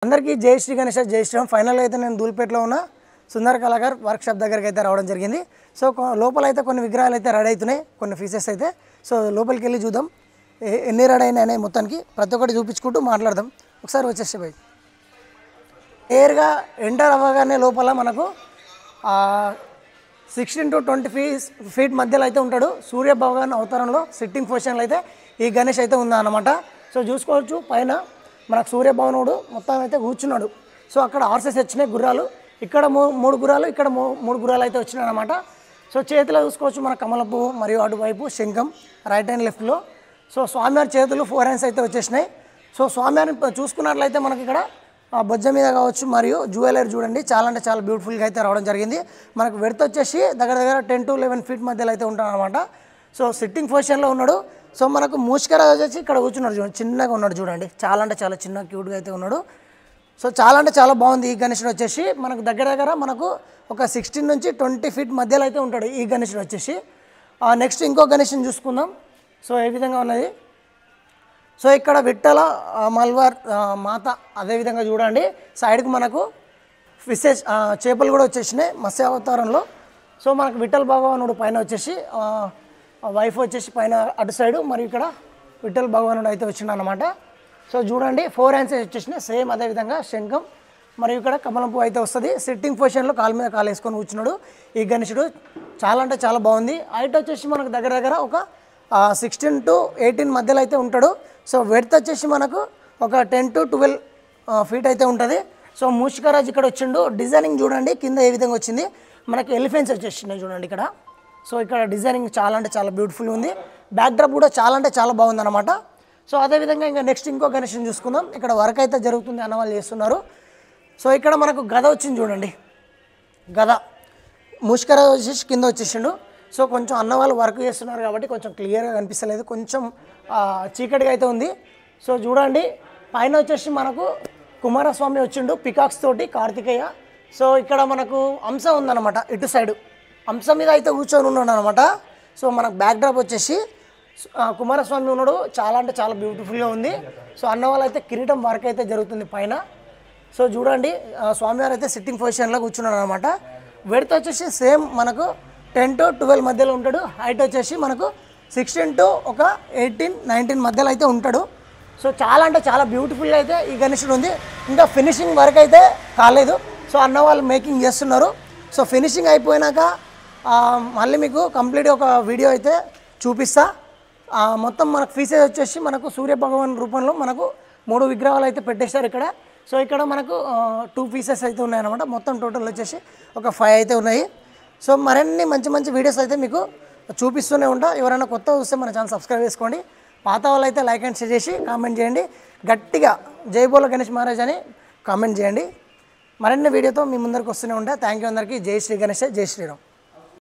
అందరికీ జై శ్రీ గణేష్ జై శ్రీరామ్. ఫైనల్గా అయితే నేను ధూల్పేటలో ఉన్న సుందర కళాకార్ వర్క్షాప్ దగ్గరికి అయితే రావడం జరిగింది. సో లోపల అయితే కొన్ని విగ్రహాలు అయితే రెడీ అవుతున్నాయి, కొన్ని ఫీసెస్ అయితే. సో లోపలికి వెళ్ళి చూద్దాం ఎన్ని రెడీ అయినాయి మొత్తానికి ప్రతి ఒక్కటి చూపించుకుంటూ మాట్లాడదాం. ఒకసారి వచ్చేస్తే పోయి క్లియర్గా ఎంటర్ అవ్వగానే లోపల మనకు 16 to 20 feet మధ్యలో అయితే ఉంటాడు. సూర్య భగవాన్ అవతారంలో సిట్టింగ్ పొజిషన్లో అయితే ఈ గణేష్ అయితే ఉందన్నమాట. సో చూసుకోవచ్చు పైన మనకు సూర్యభవనుడు మొత్తం అయితే కూర్చున్నాడు. సో అక్కడ హార్సెస్ వచ్చినాయి, గుర్రాలు. ఇక్కడ మూడు గుర్రాలు, ఇక్కడ మూడు గుర్రాలు అయితే వచ్చినాయి అనమాట. సో చేతిలో చూసుకోవచ్చు మన కమల పువ్వు మరియు అటువైపు శంఖం రైట్ అండ్ లెఫ్ట్లో. సో స్వామివారి చేతులు 4 hands అయితే వచ్చేసినాయి. సో స్వామివారిని చూసుకున్నట్లయితే మనకి ఇక్కడ బొజ్జ మీద కావచ్చు మరియు జ్యువెలరీ చూడండి చాలా అంటే చాలా బ్యూటిఫుల్గా అయితే రావడం జరిగింది. మనకు వెడత వచ్చేసి దగ్గర 10 to 11 feet మధ్యలో అయితే ఉంటాడు అనమాట. సో సిట్టింగ్ పొజిషన్లో ఉన్నాడు. సో మనకు మూషికరాజు వచ్చి ఇక్కడ కూర్చున్నాడు చూడండి, చిన్నగా ఉన్నాడు చూడండి, చాలా అంటే చాలా చిన్న క్యూట్గా అయితే ఉన్నాడు. సో చాలా అంటే చాలా బాగుంది. ఈ గణేశుడు వచ్చేసి మనకు దగ్గర మనకు ఒక 16 నుంచి 20 feet మధ్యలో అయితే ఉంటాడు ఈ గణేశుడు వచ్చేసి. నెక్స్ట్ ఇంకో గణేశుని చూసుకుందాం. సో ఏ విధంగా ఉన్నది. సో ఇక్కడ విట్టల మల్వార్ మాత అదేవిధంగా చూడండి సైడ్కి మనకు ఫిషెస్ చేపలు కూడా వచ్చేసినాయి మత్స్య అవతారంలో. సో మనకు విఠల్ భగవానుడు పైన వచ్చేసి వైఫ్ వచ్చేసి పైన అటు సైడు, మరియు ఇక్కడ విఠల్ భగవానుడు అయితే వచ్చిండు అనమాట. సో చూడండి 4 hands వచ్చేసినాయి సేమ్ అదేవిధంగా శంఖం మరియు ఇక్కడ కమలం పువ్వు అయితే వస్తుంది. సిట్టింగ్ పొజిషన్లో కాలు మీద కాలు వేసుకొని కూర్చున్నాడు ఈ గణేశుడు. చాలా అంటే చాలా బాగుంది. హైట్ వచ్చేసి మనకు దగ్గర ఒక 16 to 18 మధ్యలో అయితే ఉంటాడు. సో వెడత్ వచ్చేసి మనకు ఒక 10 to 12 feet అయితే ఉంటుంది. సో మూషికరాజు ఇక్కడ వచ్చిండు. డిజైనింగ్ చూడండి కింద ఏ విధంగా వచ్చింది. మనకి ఎలిఫెంట్స్ వచ్చేసినాయి చూడండి ఇక్కడ. సో ఇక్కడ డిజైనింగ్ చాలా అంటే చాలా బ్యూటిఫుల్గా ఉంది. బ్యాక్ డ్రాప్ కూడా చాలా అంటే చాలా బాగుంది అనమాట. సో అదేవిధంగా ఇంకా నెక్స్ట్ ఇంకో గణేశుని చూసుకుందాం. ఇక్కడ వర్క్ అయితే జరుగుతుంది, అన్నవాళ్ళు చేస్తున్నారు. సో ఇక్కడ మనకు గద వచ్చింది చూడండి, గద మూషికరాజు వచ్చేసి కింద వచ్చేసిండు. సో కొంచెం అన్నవాళ్ళు వర్క్ చేస్తున్నారు కాబట్టి కొంచెం క్లియర్గా కనిపిస్తలేదు, కొంచెం చీకటిగా అయితే ఉంది. సో చూడండి పైన వచ్చేసి మనకు కుమారస్వామి వచ్చిండు పికాక్స్ తోటి, కార్తికేయ. సో ఇక్కడ మనకు అంశ ఉందన్నమాట, ఇటు సైడు అంశం మీద అయితే కూర్చొని ఉన్నాడు అనమాట. సో మనకు బ్యాక్ డ్రాప్ వచ్చేసి కుమారస్వామి ఉన్నాడు, చాలా అంటే చాలా బ్యూటిఫుల్గా ఉంది. సో అన్నవాళ్ళు అయితే కిరీటం వర్క్ అయితే జరుగుతుంది పైన. సో చూడండి స్వామివారు అయితే సిట్టింగ్ పొజిషన్లో కూర్చున్నాడు అనమాట. వెడత వచ్చేసి సేమ్ మనకు 10 to 12 మధ్యలో ఉంటాడు. హైట్ వచ్చేసి మనకు 16 to 18, 19 మధ్యలో అయితే ఉంటాడు. సో చాలా అంటే చాలా బ్యూటిఫుల్గా అయితే ఈ గణేశుడు ఉంది. ఇంకా ఫినిషింగ్ వర్క్ అయితే కాలేదు. సో అన్న వాళ్ళు మేకింగ్ చేస్తున్నారు. సో ఫినిషింగ్ అయిపోయినాక మళ్ళీ మీకు కంప్లీట్గా ఒక వీడియో అయితే చూపిస్తా. మొత్తం మనకు ఫీసెస్ వచ్చేసి మనకు సూర్య భగవాన్ రూపంలో మనకు 3 విగ్రహాలు అయితే పెట్టేశారు ఇక్కడ. సో ఇక్కడ మనకు 2 pieces అయితే ఉన్నాయన్నమాట. మొత్తం టోటల్ వచ్చేసి ఒక 5 అయితే ఉన్నాయి. సో మరిన్ని మంచి మంచి వీడియోస్ అయితే మీకు చూపిస్తూనే ఉంటా. ఎవరైనా కొత్త చూస్తే మన ఛానల్ సబ్స్క్రైబ్ చేసుకోండి. పాత వాళ్ళు అయితే లైక్ అండ్ షేర్ చేసి కామెంట్ చేయండి. గట్టిగా జై బోలో గణేష్ మహారాజ్ అని కామెంట్ చేయండి. మరిన్ని వీడియోతో మీ ముందరికి వస్తూనే ఉంటా. థ్యాంక్ యూ అందరికీ. జై శ్రీ గణేష్, జై శ్రీరామ్.